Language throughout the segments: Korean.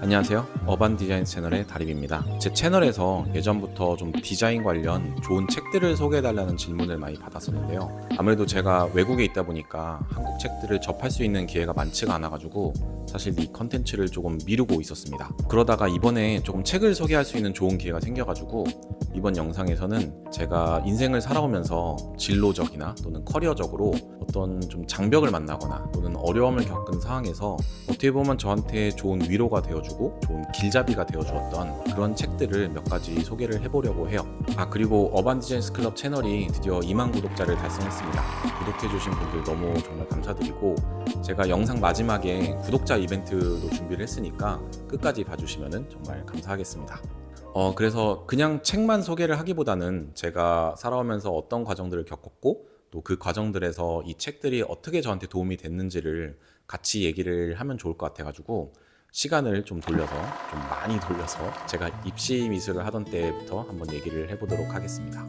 안녕하세요. 어반 디자인 채널의 다립입니다. 제 채널에서 예전부터 좀 디자인 관련 좋은 책들을 소개해달라는 질문을 많이 받았었는데요. 아무래도 제가 외국에 있다 보니까 한국 책들을 접할 수 있는 기회가 많지가 않아가지고 사실 이 컨텐츠를 조금 미루고 있었습니다. 그러다가 이번에 조금 책을 소개할 수 있는 좋은 기회가 생겨가지고 이번 영상에서는 제가 인생을 살아오면서 진로적이나 또는 커리어적으로 어떤 좀 장벽을 만나거나 또는 어려움을 겪은 상황에서 어떻게 보면 저한테 좋은 위로가 되어주고 좋은 길잡이가 되어주었던 그런 책들을 몇 가지 소개를 해보려고 해요. 그리고 어반 디자인스 클럽 채널이 드디어 2만 구독자를 달성했습니다. 구독해주신 분들 너무 정말 감사드리고, 제가 영상 마지막에 구독자 이벤트도 준비를 했으니까 끝까지 봐주시면 정말 감사하겠습니다. 그래서 그냥 책만 소개를 하기보다는 제가 살아오면서 어떤 과정들을 겪었고 또 그 과정들에서 이 책들이 어떻게 저한테 도움이 됐는지를 같이 얘기를 하면 좋을 것 같아가지고 시간을 좀 많이 돌려서 제가 입시 미술을 하던 때부터 한번 얘기를 해보도록 하겠습니다.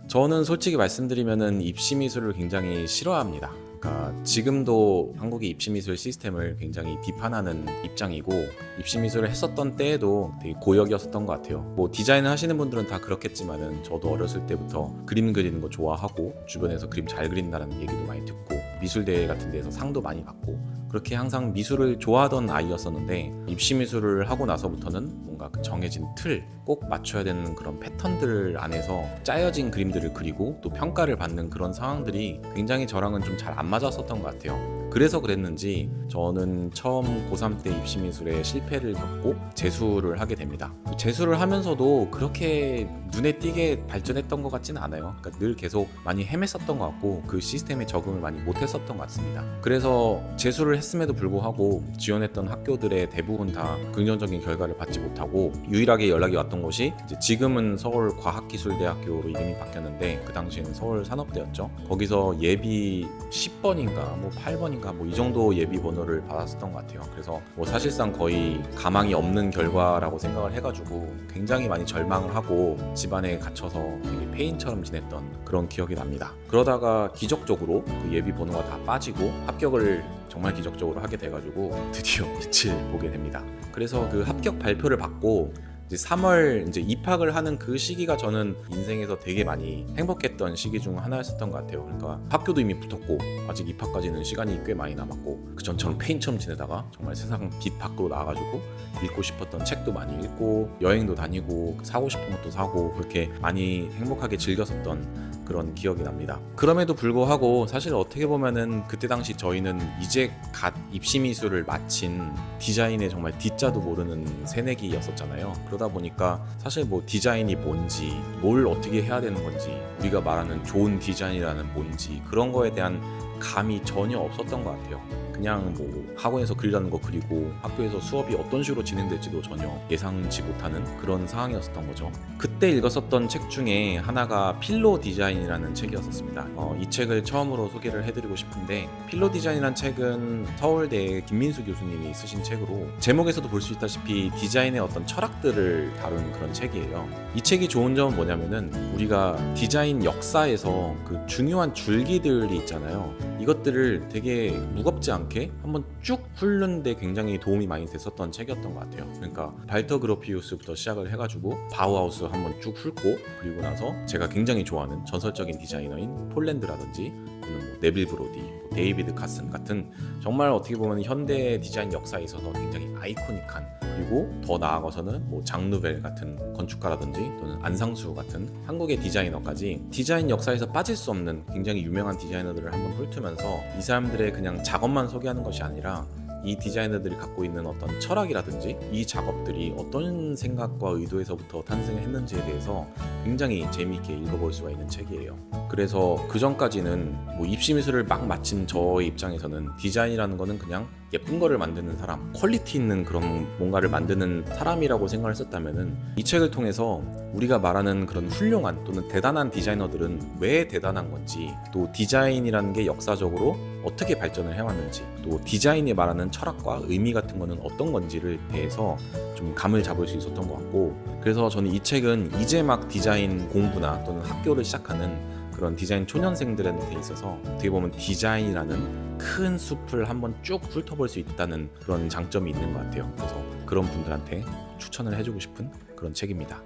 저는 솔직히 말씀드리면은 입시 미술을 굉장히 싫어합니다. 그러니까 지금도 한국의 입시 미술 시스템을 굉장히 비판하는 입장이고, 입시 미술을 했었던 때에도 되게 고역이었었던 것 같아요. 뭐 디자인을 하시는 분들은 다 그렇겠지만은 저도 어렸을 때부터 그림 그리는 거 좋아하고 주변에서 그림 잘 그린다는 얘기도 많이 듣고 미술대회 같은 데서 상도 많이 받고 그렇게 항상 미술을 좋아하던 아이였었는데, 입시 미술을 하고 나서부터는 뭔가 그 정해진 틀, 꼭 맞춰야 되는 그런 패턴들 안에서 짜여진 그림들을 그리고 또 평가를 받는 그런 상황들이 굉장히 저랑은 좀 잘 안 맞았었던 것 같아요. 그래서 그랬는지 저는 처음 고3 때 입시 미술에 실패를 겪고 재수를 하게 됩니다. 재수를 하면서도 그렇게 눈에 띄게 발전했던 것 같지는 않아요. 그러니까 늘 계속 많이 헤맸었던 것 같고 그 시스템에 적응을 많이 못했었던 것 같습니다. 그래서 재수를 했음에도 불구하고 지원했던 학교들의 대부분 다 긍정적인 결과를 받지 못하고, 유일하게 연락이 왔던 곳이 이제 지금은 서울과학기술대학교로 이름이 바뀌었는데 그 당시에는 서울산업대였죠. 거기서 예비 10번인가 뭐 8번인가 뭐 이 정도 예비 번호를 받았었던 것 같아요. 그래서 뭐 사실상 거의 가망이 없는 결과라고 생각을 해가지고 굉장히 많이 절망을 하고 집안에 갇혀서 되게 폐인처럼 지냈던 그런 기억이 납니다. 그러다가 기적적으로 그 예비 번호가 다 빠지고 합격을 정말 기적적으로 하게 돼가지고 드디어 빛을 보게 됩니다. 그래서 그 합격 발표를 받고 이제 3월 이제 입학을 하는 그 시기가 저는 인생에서 되게 많이 행복했던 시기 중 하나였었던 것 같아요. 그러니까 학교도 이미 붙었고 아직 입학까지는 시간이 꽤 많이 남았고, 그 전처럼 페인처럼 지내다가 정말 세상 빛 밖으로 나와가지고 읽고 싶었던 책도 많이 읽고 여행도 다니고 사고 싶은 것도 사고 그렇게 많이 행복하게 즐겼었던 그런 기억이 납니다. 그럼에도 불구하고 사실 어떻게 보면은 그때 당시 저희는 이제 갓 입시 미술을 마친 디자인의 정말 D자도 모르는 새내기였었잖아요. 그러다 보니까 사실 뭐 디자인이 뭔지, 뭘 어떻게 해야 되는 건지, 우리가 말하는 좋은 디자인이라는 뭔지 그런 거에 대한 감이 전혀 없었던 것 같아요. 그냥 뭐 학원에서 그리라는 거 그리고 학교에서 수업이 어떤 식으로 진행될지도 전혀 예상치 못하는 그런 상황이었었던 거죠. 그때 읽었었던 책 중에 하나가 필로 디자인이라는 책이었습니다. 이 책을 처음으로 소개를 해드리고 싶은데, 필로 디자인이라는 책은 서울대 김민수 교수님이 쓰신 책으로 제목에서도 볼 수 있다시피 디자인의 어떤 철학들을 다룬 그런 책이에요. 이 책이 좋은 점은 뭐냐면은 우리가 디자인 역사에서 그 중요한 줄기들이 있잖아요. 이것들을 되게 무겁지 않게 한번 쭉 훑는데 굉장히 도움이 많이 됐었던 책이었던 것 같아요. 그러니까 발터 그로피우스부터 시작을 해가지고 바우하우스 한번 쭉 훑고, 그리고 나서 제가 굉장히 좋아하는 전설적인 디자이너인 폴란드라든지 또는 뭐 네빌 브로디, 데이비드 카슨 같은 정말 어떻게 보면 현대 디자인 역사에 있어서 굉장히 아이코닉한, 그리고 더 나아가서는 뭐 장누벨 같은 건축가라든지 또는 안상수 같은 한국의 디자이너까지 디자인 역사에서 빠질 수 없는 굉장히 유명한 디자이너들을 한번 훑으면서 이 사람들의 그냥 작업만 소개하는 것이 아니라 이 디자이너들이 갖고 있는 어떤 철학이라든지 이 작업들이 어떤 생각과 의도에서부터 탄생했는지에 대해서 굉장히 재미있게 읽어볼 수가 있는 책이에요. 그래서 그 전까지는 뭐 입시 미술을 막 마친 저의 입장에서는 디자인이라는 거는 그냥 예쁜 거를 만드는 사람, 퀄리티 있는 그런 뭔가를 만드는 사람이라고 생각을 했었다면은, 이 책을 통해서 우리가 말하는 그런 훌륭한 또는 대단한 디자이너들은 왜 대단한 건지, 또 디자인이라는 게 역사적으로 어떻게 발전을 해왔는지, 또 디자인이 말하는 철학과 의미 같은 거는 어떤 건지를 대해서 좀 감을 잡을 수 있었던 것 같고, 그래서 저는 이 책은 이제 막 디자인 공부나 또는 학교를 시작하는 그런 디자인 초년생들한테 있어서 어떻게 보면 디자인이라는 큰 숲을 한번 쭉 훑어볼 수 있다는 그런 장점이 있는 것 같아요. 그래서 그런 분들한테 추천을 해주고 싶은 그런 책입니다.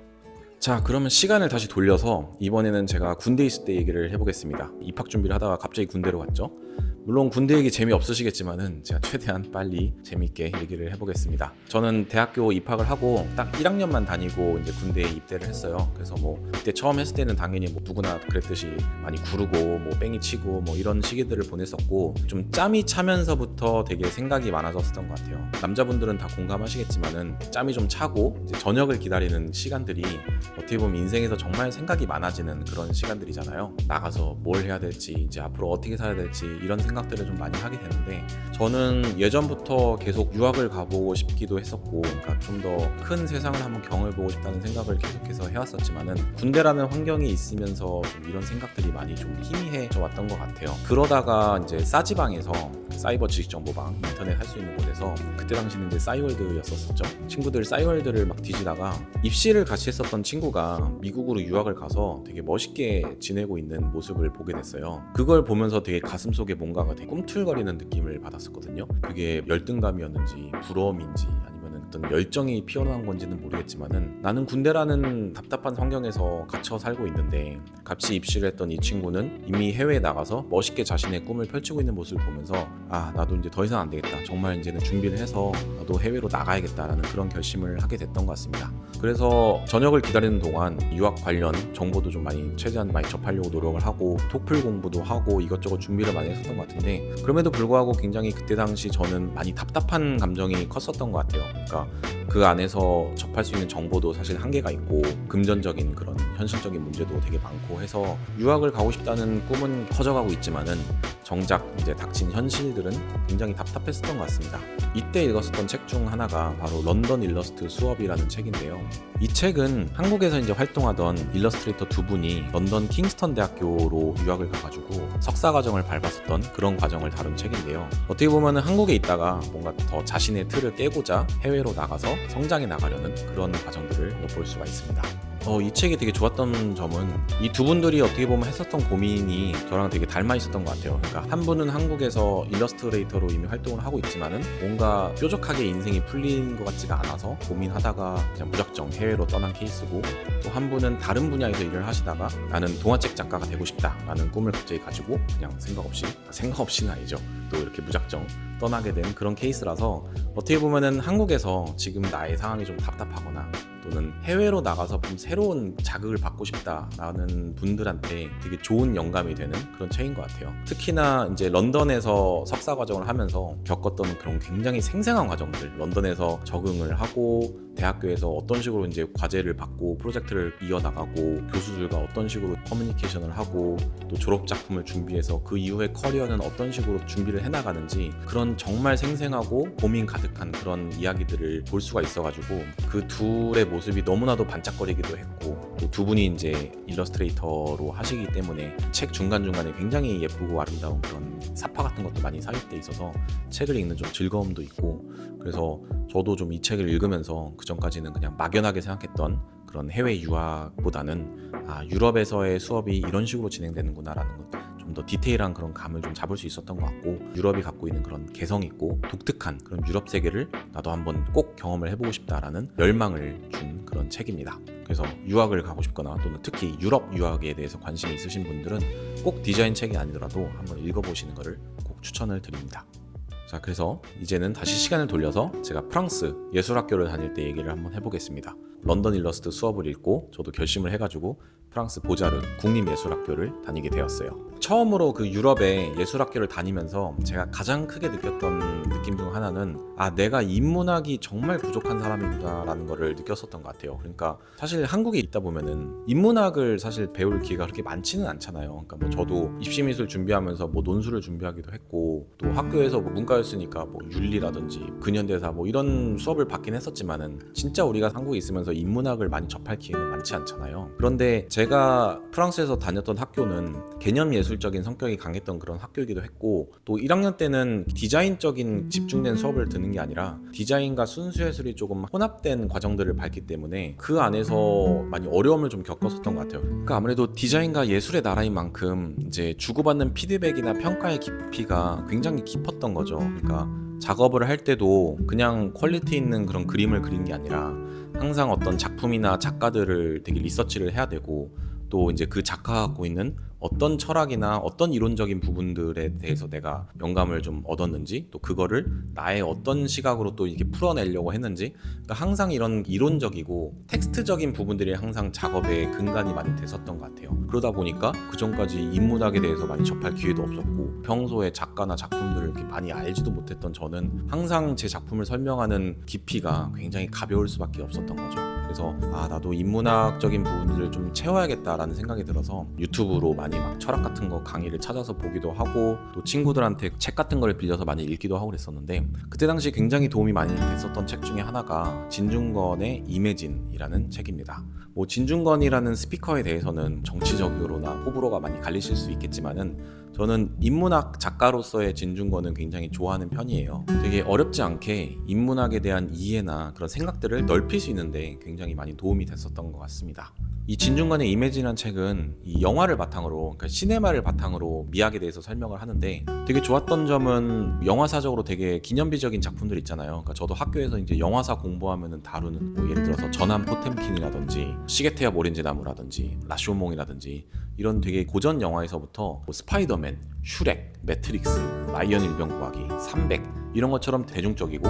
자, 그러면 시간을 다시 돌려서 이번에는 제가 군대 있을 때 얘기를 해보겠습니다. 입학 준비를 하다가 갑자기 군대로 갔죠. 물론 군대 얘기 재미없으시겠지만은 제가 최대한 빨리 재밌게 얘기를 해보겠습니다. 저는 대학교 입학을 하고 딱 1학년만 다니고 이제 군대에 입대를 했어요. 그래서 뭐 그때 처음 했을 때는 당연히 뭐 누구나 그랬듯이 많이 구르고 뭐 뺑이 치고 뭐 이런 시기들을 보냈었고, 좀 짬이 차면서부터 되게 생각이 많아졌었던 것 같아요. 남자분들은 다 공감하시겠지만은 짬이 좀 차고 이제 저녁을 기다리는 시간들이 어떻게 보면 인생에서 정말 생각이 많아지는 그런 시간들이잖아요. 나가서 뭘 해야 될지, 이제 앞으로 어떻게 살아야 될지 이런 생각들을 좀 많이 하게 되는데, 저는 예전부터 계속 유학을 가보고 싶기도 했었고, 그러니까 좀 더 큰 세상을 한번 경험해보고 싶다는 생각을 계속해서 해왔었지만은 군대라는 환경이 있으면서 좀 이런 생각들이 많이 좀 희미해져 왔던 것 같아요. 그러다가 이제 싸지방에서 사이버 지식정보방 인터넷 할 수 있는 곳에서, 그때 당시는 이제 싸이월드였었죠. 친구들 싸이월드를 막 뒤지다가 입시를 같이 했었던 친구가 미국으로 유학을 가서 되게 멋있게 지내고 있는 모습을 보게 됐어요. 그걸 보면서 되게 가슴속에 뭔가가 되게 꿈틀거리는 느낌을 받았었거든요. 그게 열등감이었는지 부러움인지 아니면 어떤 열정이 피어난 건지는 모르겠지만은, 나는 군대라는 답답한 환경에서 갇혀 살고 있는데 같이 입시를 했던 이 친구는 이미 해외에 나가서 멋있게 자신의 꿈을 펼치고 있는 모습을 보면서, 아, 나도 이제 더 이상 안 되겠다, 정말 이제는 준비를 해서 나도 해외로 나가야겠다라는 그런 결심을 하게 됐던 것 같습니다. 그래서 저녁을 기다리는 동안 유학 관련 정보도 좀 최대한 많이 접하려고 노력을 하고 토플 공부도 하고 이것저것 준비를 많이 했었던 것 같은데, 그럼에도 불구하고 굉장히 그때 당시 저는 많이 답답한 감정이 컸었던 것 같아요. 그러니까 그 안에서 접할 수 있는 정보도 사실 한계가 있고 금전적인 그런 현실적인 문제도 되게 많고 해서 유학을 가고 싶다는 꿈은 커져가고 있지만은 정작 이제 닥친 현실들은 굉장히 답답했었던 것 같습니다. 이때 읽었었던 책 중 하나가 바로 런던 일러스트 수업이라는 책인데요. 이 책은 한국에서 이제 활동하던 일러스트레이터 두 분이 런던 킹스턴 대학교로 유학을 가가지고 석사 과정을 밟았었던 그런 과정을 다룬 책인데요. 어떻게 보면은 한국에 있다가 뭔가 더 자신의 틀을 깨고자 해외로 나가서 성장해 나가려는 그런 과정들을 엿볼 수가 있습니다. 이 책이 되게 좋았던 점은 이 두 분들이 어떻게 보면 했었던 고민이 저랑 되게 닮아 있었던 것 같아요. 그러니까 한 분은 한국에서 일러스트레이터로 이미 활동을 하고 있지만은 뭔가 뾰족하게 인생이 풀린 것 같지가 않아서 고민하다가 그냥 무작정 해외로 떠난 케이스고, 또 한 분은 다른 분야에서 일을 하시다가 나는 동화책 작가가 되고 싶다라는 꿈을 갑자기 가지고 그냥 생각 없이는 아니죠, 또 이렇게 무작정 떠나게 된 그런 케이스라서, 어떻게 보면은 한국에서 지금 나의 상황이 좀 답답하거나 또는 해외로 나가서 좀 새로운 자극을 받고 싶다라는 분들한테 되게 좋은 영감이 되는 그런 책인 것 같아요. 특히나 이제 런던에서 석사 과정을 하면서 겪었던 그런 굉장히 생생한 과정들, 런던에서 적응을 하고 대학교에서 어떤 식으로 이제 과제를 받고 프로젝트를 이어나가고 교수들과 어떤 식으로 커뮤니케이션을 하고 또 졸업 작품을 준비해서 그 이후의 커리어는 어떤 식으로 준비를 해나가는지, 그런 정말 생생하고 고민 가득한 그런 이야기들을 볼 수가 있어가지고 그 둘의 모습이 너무나도 반짝거리기도 했고, 또 두 분이 이제 일러스트레이터로 하시기 때문에 책 중간중간에 굉장히 예쁘고 아름다운 그런 사파 같은 것도 많이 삽입돼 있어서 책을 읽는 좀 즐거움도 있고, 그래서 저도 좀 이 책을 읽으면서 그전까지는 그냥 막연하게 생각했던 그런 해외 유학보다는 유럽에서의 수업이 이런 식으로 진행되는구나라는 것, 좀 더 디테일한 그런 감을 좀 잡을 수 있었던 것 같고, 유럽이 갖고 있는 그런 개성 있고 독특한 그런 유럽 세계를 나도 한번 꼭 경험을 해보고 싶다라는 열망을 준 그런 책입니다. 그래서 유학을 가고 싶거나 또는 특히 유럽 유학에 대해서 관심이 있으신 분들은 꼭 디자인 책이 아니더라도 한번 읽어보시는 것을 꼭 추천을 드립니다. 자, 그래서 이제는 다시 시간을 돌려서 제가 프랑스 예술학교를 다닐 때 얘기를 한번 해보겠습니다. 런던 일러스트 수업을 읽고 저도 결심을 해가지고 프랑스 보자르 국립예술학교를 다니게 되었어요. 처음으로 그 유럽의 예술학교를 다니면서 제가 가장 크게 느꼈던 느낌 중 하나는, 내가 인문학이 정말 부족한 사람이구나 라는 거를 느꼈었던 것 같아요. 그러니까 사실 한국에 있다 보면은 인문학을 사실 배울 기회가 그렇게 많지는 않잖아요. 그러니까 뭐 저도 입시미술 준비하면서 뭐 논술을 준비하기도 했고, 또 학교에서 뭐 문과였으니까 뭐 윤리라든지 근현대사 뭐 이런 수업을 받긴 했었지만은 진짜 우리가 한국에 있으면서 인문학을 많이 접할 기회는 많지 않잖아요. 그런데 제가 프랑스에서 다녔던 학교는 개념 예술적인 성격이 강했던 그런 학교이기도 했고, 또 1학년 때는 디자인적인 집중된 수업을 듣는 게 아니라 디자인과 순수예술이 조금 혼합된 과정들을 밟기 때문에 그 안에서 많이 어려움을 좀 겪었었던 것 같아요. 그러니까 아무래도 디자인과 예술의 나라인 만큼 이제 주고받는 피드백이나 평가의 깊이가 굉장히 깊었던 거죠. 그러니까 작업을 할 때도 그냥 퀄리티 있는 그런 그림을 그리는 게 아니라 항상 어떤 작품이나 작가들을 되게 리서치를 해야 되고, 또 이제 그 작가가 갖고 있는 어떤 철학이나 어떤 이론적인 부분들에 대해서 내가 영감을 좀 얻었는지, 또 그거를 나의 어떤 시각으로 또 이렇게 풀어내려고 했는지, 그러니까 항상 이런 이론적이고 텍스트적인 부분들이 항상 작업의 근간이 많이 됐었던 것 같아요. 그러다 보니까 그 전까지 인문학에 대해서 많이 접할 기회도 없었고, 평소에 작가나 작품들을 이렇게 많이 알지도 못했던 저는 항상 제 작품을 설명하는 깊이가 굉장히 가벼울 수밖에 없었던 거죠. 그래서 나도 인문학적인 부분들을 좀 채워야겠다라는 생각이 들어서 유튜브로 많이 막 철학 같은 거 강의를 찾아서 보기도 하고, 또 친구들한테 책 같은 걸 빌려서 많이 읽기도 하고 그랬었는데, 그때 당시 굉장히 도움이 많이 됐었던 책 중에 하나가 진중권의 이매진이라는 책입니다. 뭐 진중권이라는 스피커에 대해서는 정치적으로나 호불호가 많이 갈리실 수 있겠지만은, 저는 인문학 작가로서의 진중권은 굉장히 좋아하는 편이에요. 되게 어렵지 않게 인문학에 대한 이해나 그런 생각들을 넓힐 수 있는데 굉장히 많이 도움이 됐었던 것 같습니다. 이 진중권의 이매진이라는 책은 이 영화를 바탕으로, 그러니까 시네마를 바탕으로 미학에 대해서 설명을 하는데, 되게 좋았던 점은 영화사적으로 되게 기념비적인 작품들 있잖아요. 그러니까 저도 학교에서 이제 영화사 공부하면은 다루는, 뭐 예를 들어서 전함 포템킨이라든지 시계태엽 오렌지 나무라든지 라쇼몽이라든지 이런 되게 고전 영화에서부터 뭐 스파이더맨, 슈렉, 매트릭스, 라이언 일병구하기, 300 이런 것처럼 대중적이고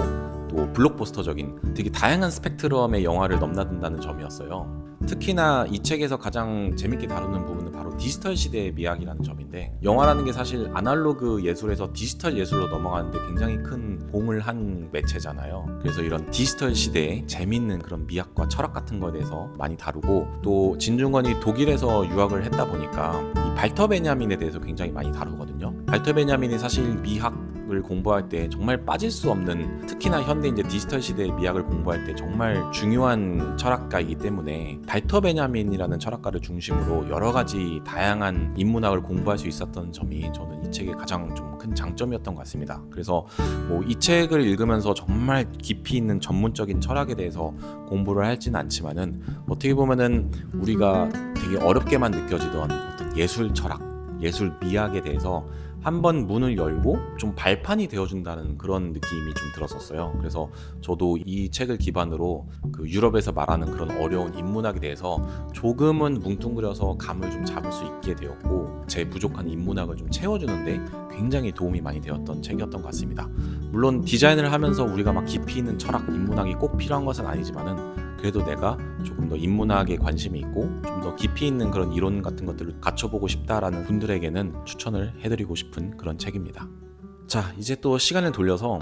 또 블록버스터적인 되게 다양한 스펙트럼의 영화를 넘나든다는 점이었어요. 특히나 이 책에서 가장 재밌게 다루는 부분은 바로 디지털 시대의 미학이라는 점인데, 영화라는 게 사실 아날로그 예술에서 디지털 예술로 넘어가는데 굉장히 큰 공을 한 매체잖아요. 그래서 이런 디지털 시대의 재밌는 그런 미학과 철학 같은 거에 대해서 많이 다루고, 또 진중권이 독일에서 유학을 했다 보니까 이 발터 베냐민에 대해서 굉장히 많이 다루거든요. 발터 베냐민이 사실 미학을 공부할 때 정말 빠질 수 없는, 특히나 현대 이제 디지털 시대의 미학을 공부할 때 정말 중요한 철학가이기 때문에 발터 베냐민이라는 철학가를 중심으로 여러 가지 다양한 인문학을 공부할 수 있었던 점이 저는 이 책의 가장 좀 큰 장점이었던 것 같습니다. 그래서 뭐 이 책을 읽으면서 정말 깊이 있는 전문적인 철학에 대해서 공부를 하지는 않지만은, 어떻게 보면은 우리가 되게 어렵게만 느껴지던 어떤 예술 철학, 예술 미학에 대해서 한번 문을 열고 좀 발판이 되어준다는 그런 느낌이 좀 들었었어요. 그래서 저도 이 책을 기반으로 그 유럽에서 말하는 그런 어려운 인문학에 대해서 조금은 뭉뚱그려서 감을 좀 잡을 수 있게 되었고, 제 부족한 인문학을 좀 채워주는데 굉장히 도움이 많이 되었던 책이었던 것 같습니다. 물론 디자인을 하면서 우리가 막 깊이 있는 철학, 인문학이 꼭 필요한 것은 아니지만은, 그래도 내가 조금 더 인문학에 관심이 있고 좀 더 깊이 있는 그런 이론 같은 것들을 갖춰보고 싶다라는 분들에게는 추천을 해드리고 싶은 그런 책입니다. 자, 이제 또 시간을 돌려서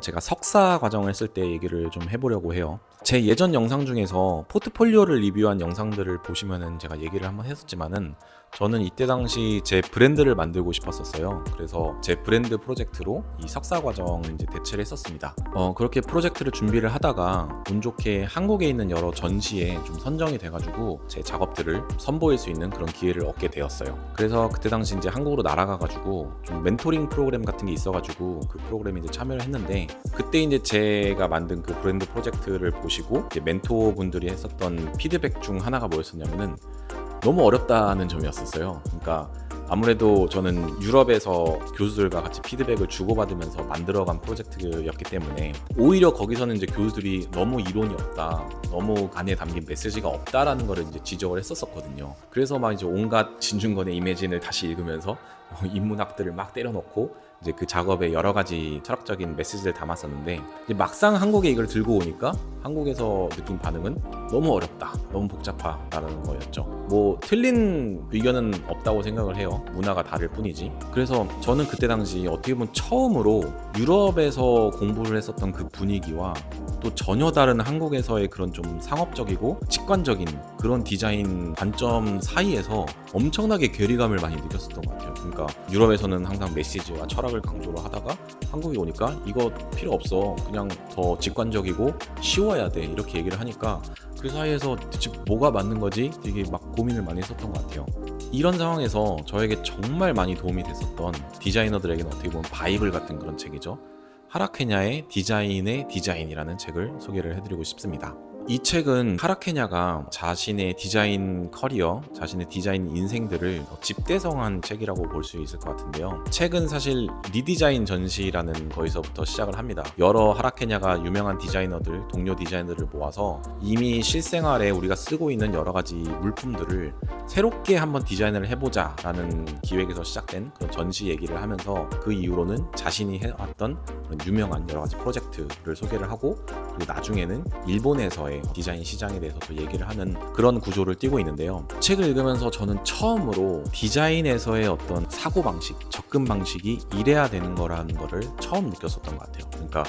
제가 석사 과정을 했을 때 얘기를 좀 해보려고 해요. 제 예전 영상 중에서 포트폴리오를 리뷰한 영상들을 보시면은 제가 얘기를 한번 했었지만은, 저는 이때 당시 제 브랜드를 만들고 싶었었어요. 그래서 제 브랜드 프로젝트로 이 석사 과정을 이제 대체를 했었습니다. 그렇게 프로젝트를 준비를 하다가 운 좋게 한국에 있는 여러 전시에 좀 선정이 돼가지고 제 작업들을 선보일 수 있는 그런 기회를 얻게 되었어요. 그래서 그때 당시 이제 한국으로 날아가가지고 좀 멘토링 프로그램 같은 게 있어가지고 그 프로그램에 이제 참여를 했는데, 그때 이제 제가 만든 그 브랜드 프로젝트를 보시고 이제 멘토분들이 했었던 피드백 중 하나가 뭐였었냐면은, 너무 어렵다는 점이었었어요. 그러니까 아무래도 저는 유럽에서 교수들과 같이 피드백을 주고받으면서 만들어간 프로젝트였기 때문에, 오히려 거기서는 이제 교수들이 너무 이론이 없다, 너무 안에 담긴 메시지가 없다라는 거를 이제 지적을 했었거든요. 그래서 막 이제 온갖 진중권의 이매진을 다시 읽으면서 인문학들을 막 때려넣고 이제 그 작업에 여러 가지 철학적인 메시지를 담았었는데, 이제 막상 한국에 이걸 들고 오니까 한국에서 느낀 반응은 너무 어렵다, 너무 복잡하다는 거였죠. 뭐 틀린 의견은 없다고 생각을 해요. 문화가 다를 뿐이지. 그래서 저는 그때 당시 어떻게 보면 처음으로 유럽에서 공부를 했었던 그 분위기와 또 전혀 다른 한국에서의 그런 좀 상업적이고 직관적인 그런 디자인 관점 사이에서 엄청나게 괴리감을 많이 느꼈었던 것 같아요. 그러니까 유럽에서는 항상 메시지와 철학을 강조를 하다가 한국에 오니까 이거 필요 없어, 그냥 더 직관적이고 쉬워야 돼, 이렇게 얘기를 하니까 그 사이에서 대체 뭐가 맞는 거지? 되게 막 고민을 많이 했었던 것 같아요. 이런 상황에서 저에게 정말 많이 도움이 됐었던, 디자이너들에게는 어떻게 보면 바이블 같은 그런 책이죠. 하라케냐의 디자인의 디자인이라는 책을 소개를 해드리고 싶습니다. 이 책은 하라케냐가 자신의 디자인 커리어, 자신의 디자인 인생들을 집대성한 책이라고 볼 수 있을 것 같은데요. 책은 사실 리디자인 전시라는 거에서부터 시작을 합니다. 여러 하라케냐가 유명한 디자이너들, 동료 디자이너들을 모아서 이미 실생활에 우리가 쓰고 있는 여러 가지 물품들을 새롭게 한번 디자인을 해보자 라는 기획에서 시작된 그런 전시 얘기를 하면서 그 이후로는 자신이 해왔던 그런 유명한 여러 가지 프로젝트를 소개를 하고, 그리고 나중에는 일본에서의 디자인 시장에 대해서도 얘기를 하는 그런 구조를 띠고 있는데요. 책을 읽으면서 저는 처음으로 디자인에서의 어떤 사고방식, 접근 방식이 이래야 되는 거라는 거를 처음 느꼈었던 것 같아요. 그러니까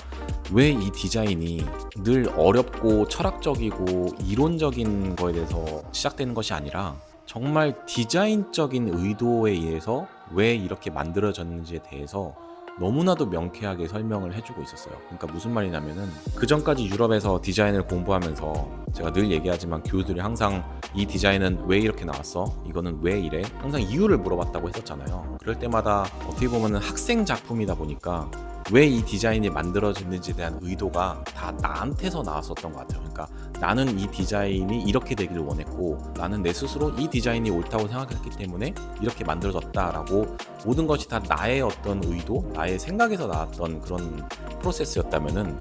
왜 이 디자인이 늘 어렵고 철학적이고 이론적인 거에 대해서 시작되는 것이 아니라 정말 디자인적인 의도에 의해서 왜 이렇게 만들어졌는지에 대해서 너무나도 명쾌하게 설명을 해주고 있었어요. 그러니까 무슨 말이냐면은, 그 전까지 유럽에서 디자인을 공부하면서 제가 늘 얘기하지만 교수들이 항상 이 디자인은 왜 이렇게 나왔어? 이거는 왜 이래? 항상 이유를 물어봤다고 했었잖아요. 그럴 때마다 어떻게 보면은 학생 작품이다 보니까 왜 이 디자인이 만들어졌는지에 대한 의도가 다 나한테서 나왔었던 것 같아요. 그러니까 나는 이 디자인이 이렇게 되기를 원했고, 나는 내 스스로 이 디자인이 옳다고 생각했기 때문에 이렇게 만들어졌다라고, 모든 것이 다 나의 어떤 의도, 나의 생각에서 나왔던 그런 프로세스였다면은,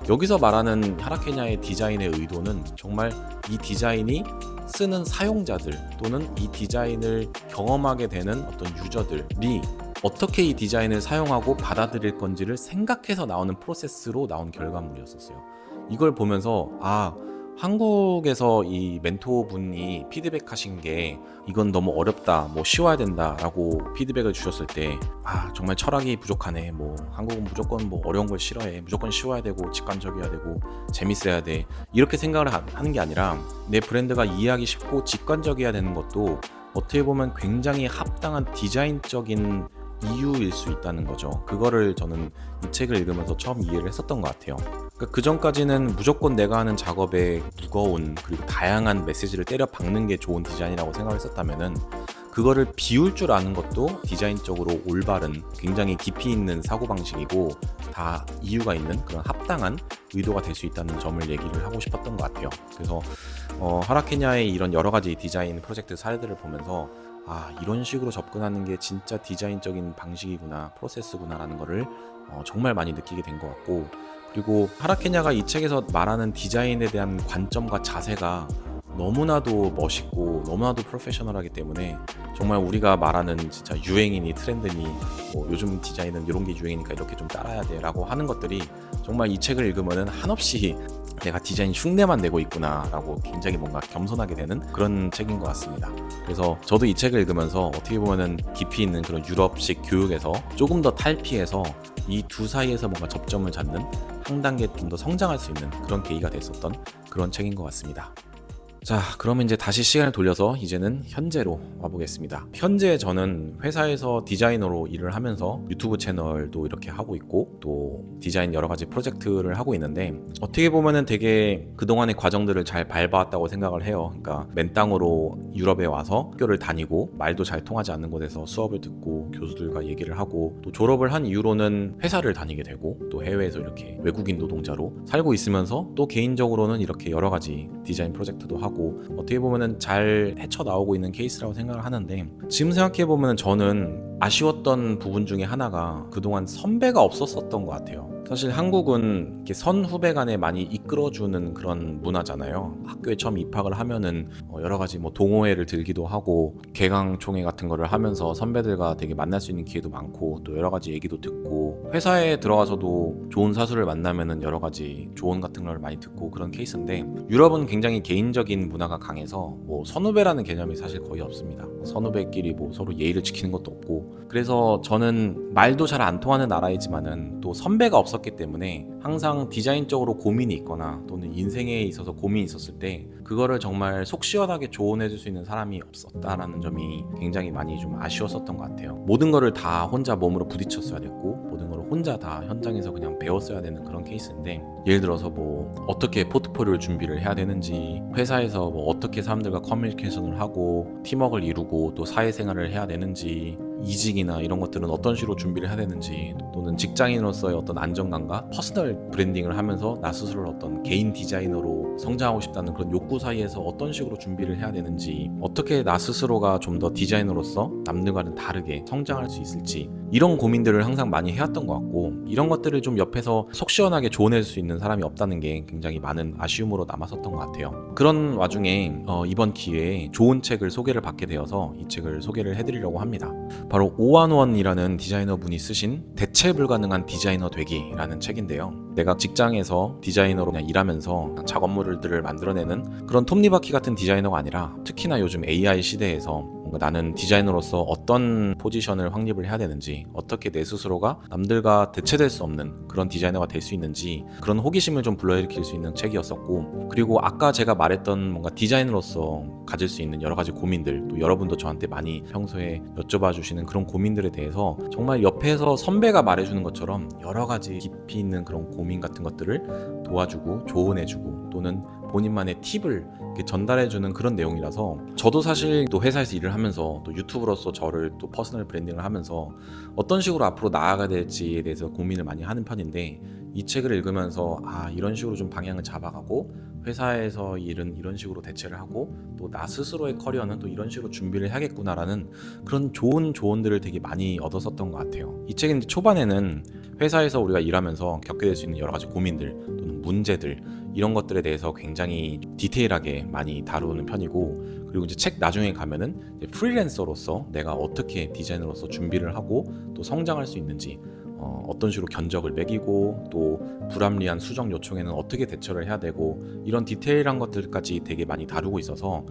여기서 말하는 하라케냐의 디자인의 의도는 정말 이 디자인이 쓰는 사용자들 또는 이 디자인을 경험하게 되는 어떤 유저들이 어떻게 이 디자인을 사용하고 받아들일 건지를 생각해서 나오는 프로세스로 나온 결과물이었었어요. 이걸 보면서 한국에서 이 멘토분이 피드백하신 게 이건 너무 어렵다, 뭐 쉬워야 된다라고 피드백을 주셨을 때 정말 철학이 부족하네, 뭐 한국은 무조건 뭐 어려운 걸 싫어해, 무조건 쉬워야 되고 직관적이어야 되고 재밌어야 돼, 이렇게 생각을 하는 게 아니라 내 브랜드가 이해하기 쉽고 직관적이어야 되는 것도 어떻게 보면 굉장히 합당한 디자인적인 이유일 수 있다는 거죠. 그거를 저는 이 책을 읽으면서 처음 이해를 했었던 것 같아요. 그 전까지는 무조건 내가 하는 작업에 무거운 그리고 다양한 메시지를 때려 박는 게 좋은 디자인이라고 생각을 했었다면은, 그거를 비울 줄 아는 것도 디자인적으로 올바른 굉장히 깊이 있는 사고방식이고 다 이유가 있는 그런 합당한 의도가 될 수 있다는 점을 얘기를 하고 싶었던 것 같아요. 그래서 하라케냐의 이런 여러 가지 디자인 프로젝트 사례들을 보면서 이런 식으로 접근하는 게 진짜 디자인적인 방식이구나, 프로세스구나 라는 거를 정말 많이 느끼게 된 것 같고, 그리고 하라케냐가 이 책에서 말하는 디자인에 대한 관점과 자세가 너무나도 멋있고 너무나도 프로페셔널하기 때문에 정말 우리가 말하는 진짜 유행이니 트렌드니 뭐 요즘 디자인은 이런 게 유행이니까 이렇게 좀 따라야 돼 라고 하는 것들이 정말 이 책을 읽으면은 한없이 내가 디자인 흉내만 내고 있구나 라고 굉장히 뭔가 겸손하게 되는 그런 책인 것 같습니다. 그래서 저도 이 책을 읽으면서 어떻게 보면은 깊이 있는 그런 유럽식 교육에서 조금 더 탈피해서 이 두 사이에서 뭔가 접점을 찾는, 한 단계 좀 더 성장할 수 있는 그런 계기가 됐었던 그런 책인 것 같습니다. 자, 그러면 이제 다시 시간을 돌려서 이제는 현재로 와보겠습니다. 현재 저는 회사에서 디자이너로 일을 하면서 유튜브 채널도 이렇게 하고 있고 또 디자인 여러 가지 프로젝트를 하고 있는데, 어떻게 보면은 되게 그동안의 과정들을 잘 밟아왔다고 생각을 해요. 그러니까 맨 땅으로 유럽에 와서 학교를 다니고 말도 잘 통하지 않는 곳에서 수업을 듣고 교수들과 얘기를 하고, 또 졸업을 한 이후로는 회사를 다니게 되고 또 해외에서 이렇게 외국인 노동자로 살고 있으면서 또 개인적으로는 이렇게 여러 가지 디자인 프로젝트도 하고 어떻게 보면은 잘 헤쳐나오고 있는 케이스라고 생각을 하는데, 지금 생각해보면 저는 아쉬웠던 부분 중에 하나가 그동안 선배가 없었었던 것 같아요. 사실 한국은 이렇게 선후배 간에 많이 이끌어주는 그런 문화잖아요. 학교에 처음 입학을 하면은 여러 가지 뭐 동호회를 들기도 하고 개강총회 같은 거를 하면서 선배들과 되게 만날 수 있는 기회도 많고 또 여러 가지 얘기도 듣고, 회사에 들어가서도 좋은 사수를 만나면은 여러 가지 조언 같은 걸 많이 듣고 그런 케이스인데, 유럽은 굉장히 개인적인 문화가 강해서 뭐 선후배라는 개념이 사실 거의 없습니다. 선후배끼리 뭐 서로 예의를 지키는 것도 없고, 그래서 저는 말도 잘 안 통하는 나라이지만은 또 선배가 없었기 때문에 항상 디자인적으로 고민이 있거나 또는 인생에 있어서 고민이 있었을 때 그거를 정말 속 시원하게 조언해 줄 수 있는 사람이 없었다라는 점이 굉장히 많이 좀 아쉬웠었던 것 같아요. 모든 거를 다 혼자 몸으로 부딪혔어야 됐고 모든 걸 혼자 다 현장에서 그냥 배웠어야 되는 그런 케이스인데, 예를 들어서 뭐 어떻게 포트폴리오 준비를 해야 되는지, 회사에서 뭐 어떻게 사람들과 커뮤니케이션을 하고 팀워크를 이루고 또 사회생활을 해야 되는지, 이직이나 이런 것들은 어떤 식으로 준비를 해야 되는지, 또는 직장인으로서의 어떤 안정감과 퍼스널 브랜딩을 하면서 나 스스로를 어떤 개인 디자이너로 성장하고 싶다는 그런 욕구 사이에서 어떤 식으로 준비를 해야 되는지, 어떻게 나 스스로가 좀 더 디자이너로서 남들과는 다르게 성장할 수 있을지, 이런 고민들을 항상 많이 해왔던 것 같고, 이런 것들을 좀 옆에서 속 시원하게 조언할 수 있는 사람이 없다는 게 굉장히 많은 아쉬움으로 남았었던 것 같아요. 그런 와중에 이번 기회에 좋은 책을 소개를 받게 되어서 이 책을 소개를 해드리려고 합니다. 바로 오한원이라는 디자이너분이 쓰신 대체 불가능한 디자이너 되기라는 책인데요. 내가 직장에서 디자이너로 그냥 일하면서 작업물들을 만들어내는 그런 톱니바퀴 같은 디자이너가 아니라, 특히나 요즘 AI 시대에서 뭔가 나는 디자이너로서 어떤 포지션을 확립을 해야 되는지, 어떻게 내 스스로가 남들과 대체될 수 없는 그런 디자이너가 될 수 있는지, 그런 호기심을 좀 불러일으킬 수 있는 책이었었고, 그리고 아까 제가 말했던 뭔가 디자이너로서 가질 수 있는 여러 가지 고민들, 또 여러분도 저한테 많이 평소에 여쭤봐 주시는 그런 고민들에 대해서 정말 옆에서 선배가 말해주는 것처럼 여러 가지 깊이 있는 그런 고민 같은 것들을 도와주고 조언해주고, 또는 본인만의 팁을 이렇게 전달해주는 그런 내용이라서, 저도 사실 또 회사에서 일을 하면서 또 유튜브로서 저를 또 퍼스널 브랜딩을 하면서 어떤 식으로 앞으로 나아가야 될지에 대해서 고민을 많이 하는 편인데, 이 책을 읽으면서 이런 식으로 좀 방향을 잡아가고 회사에서 일은 이런 식으로 대체를 하고 또 나 스스로의 커리어는 또 이런 식으로 준비를 해야겠구나라는 그런 좋은 조언들을 되게 많이 얻었었던 것 같아요. 이 책은 초반에는 회사에서 우리가 일하면서 겪게 될 수 있는 여러 가지 고민들 또는 문제들, 이런 것들에 대해서 굉장히 디테일하게 많이 다루는 편이고, 그리고 이제 책 나중에 가면은 이제 프리랜서로서 내가 어떻게 디자이너로서 준비를 하고 또 성장할 수 있는지, 어떤 식으로 견적을 매기고 또 불합리한 수정 요청에는 어떻게 대처를 해야 되고, 이런 디테일한 것들까지 되게 많이 다루고 있어서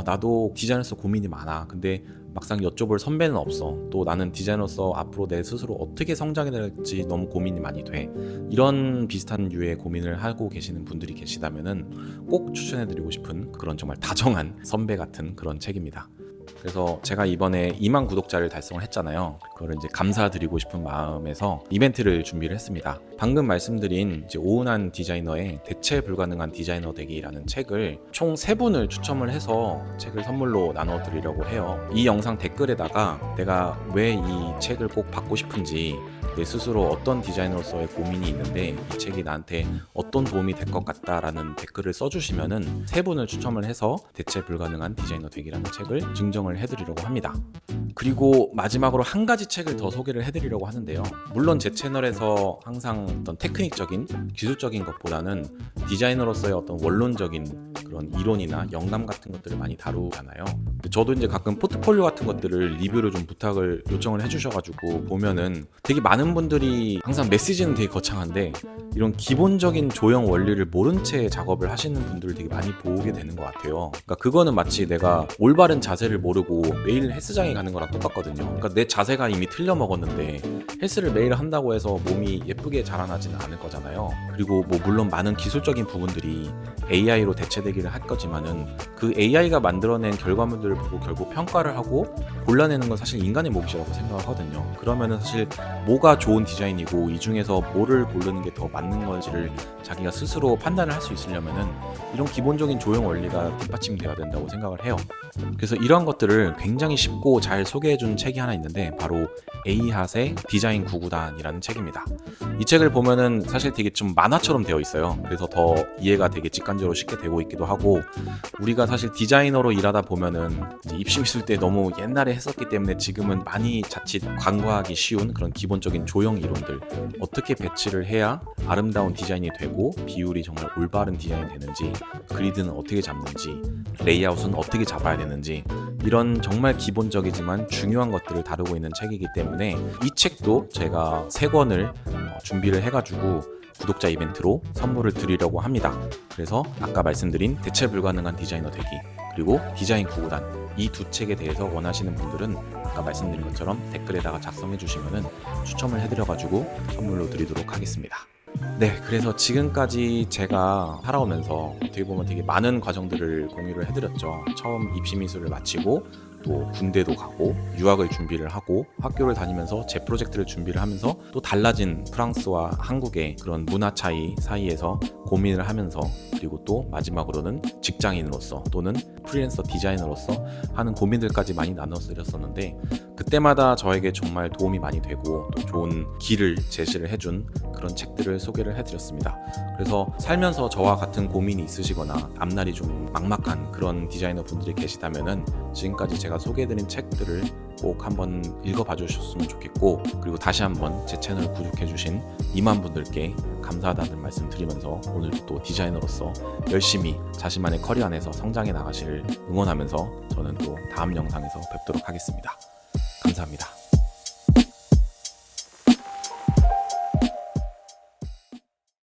나도 디자이너로서 고민이 많아. 근데 막상 여쭤볼 선배는 없어. 또 나는 디자이너로서 앞으로 내 스스로 어떻게 성장해야 될지 너무 고민이 많이 돼. 이런 비슷한 류의 고민을 하고 계시는 분들이 계시다면은 꼭 추천해드리고 싶은 그런 정말 다정한 선배 같은 그런 책입니다. 그래서 제가 이번에 2만 구독자를 달성을 했잖아요. 그거를 이제 감사드리고 싶은 마음에서 이벤트를 준비를 했습니다. 방금 말씀드린 이제 오은환 디자이너의 대체 불가능한 디자이너 되기라는 책을 총 3분을 추첨을 해서 책을 선물로 나눠드리려고 해요. 이 영상 댓글에다가 내가 왜 이 책을 꼭 받고 싶은지, 내 스스로 어떤 디자이너로서의 고민이 있는데 이 책이 나한테 어떤 도움이 될 것 같다라는 댓글을 써주시면은 3분을 추첨을 해서 대체 불가능한 디자이너 되기라는 책을 증정을 해드리려고 합니다. 그리고 마지막으로 한 가지 책을 더 소개를 해드리려고 하는데요. 물론 제 채널에서 항상 어떤 테크닉적인 기술적인 것보다는 디자이너로서의 어떤 원론적인 그런 이론이나 영감 같은 것들을 많이 다루잖아요. 저도 이제 가끔 포트폴리오 같은 것들을 리뷰를 좀 부탁을 요청을 해주셔가지고 보면은 되게 많은 분들이 항상 메시지는 되게 거창한데 이런 기본적인 조형 원리를 모른 채 작업을 하시는 분들을 되게 많이 보게 되는 것 같아요. 그러니까 그거는 마치 내가 올바른 자세를 모르고 매일 헬스장에 가는 거랑 똑같거든요. 그러니까 내 자세가 이미 틀려 먹었는데 헬스를 매일 한다고 해서 몸이 예쁘게 자라나지는 않을 거잖아요. 그리고 뭐 물론 많은 기술적인 부분들이 AI로 대체되기를 할 거지만은 그 AI가 만들어낸 결과물들을 보고 결국 평가를 하고 골라내는 건 사실 인간의 몫이라고 생각을 하거든요. 그러면은 사실 뭐가 좋은 디자인이고 이 중에서 뭐를 고르는 게 더 맞는 건지를 자기가 스스로 판단을 할 수 있으려면은 이런 기본적인 조형 원리가 뒷받침되어야 된다고 생각을 해요. 그래서 이러한 것들을 굉장히 쉽고 잘 소개해준 책이 하나 있는데 바로 에이핫의 디자인 구구단이라는 책입니다. 이 책을 보면은 사실 되게 좀 만화처럼 되어 있어요. 그래서 더 이해가 되게 직관적으로 쉽게 되고 있기도 하고, 우리가 사실 디자이너로 일하다 보면은 입시 있을 때 너무 옛날에 했었기 때문에 지금은 많이 자칫 간과하기 쉬운 그런 기본적인 조형 이론들, 어떻게 배치를 해야 아름다운 디자인이 되고 비율이 정말 올바른 디자인이 되는지, 그리드는 어떻게 잡는지, 레이아웃은 어떻게 잡아야 되는지, 이런 정말 기본적이지만 중요한 것들을 다루고 있는 책이기 때문에 이 책도 제가 3권을 준비를 해가지고 구독자 이벤트로 선물을 드리려고 합니다. 그래서 아까 말씀드린 대체 불가능한 디자이너 되기, 그리고 디자인 구구단, 이 2 책에 대해서 원하시는 분들은 아까 말씀드린 것처럼 댓글에다가 작성해 주시면은 추첨을 해드려가지고 선물로 드리도록 하겠습니다. 네, 그래서 지금까지 제가 살아오면서 어떻게 보면 되게 많은 과정들을 공유를 해드렸죠. 처음 입시 미술을 마치고 또 군대도 가고 유학을 준비를 하고 학교를 다니면서 제 프로젝트를 준비를 하면서 또 달라진 프랑스와 한국의 그런 문화 차이 사이에서 고민을 하면서, 그리고 또 마지막으로는 직장인으로서 또는 프리랜서 디자이너로서 하는 고민들까지 많이 나눠드렸었는데, 그때마다 저에게 정말 도움이 많이 되고 또 좋은 길을 제시를 해준 그런 책들을 소개를 해드렸습니다. 그래서 살면서 저와 같은 고민이 있으시거나 앞날이 좀 막막한 그런 디자이너 분들이 계시다면은 지금까지 제가 소개해드린 책들을 꼭 한번 읽어봐 주셨으면 좋겠고, 그리고 다시 한번 제 채널 구독해주신 2만 분들께 감사하다는 말씀 드리면서 오늘도 또 디자이너로서 열심히 자신만의 커리어 안에서 성장해 나가시를 응원하면서 저는 또 다음 영상에서 뵙도록 하겠습니다. 감사합니다.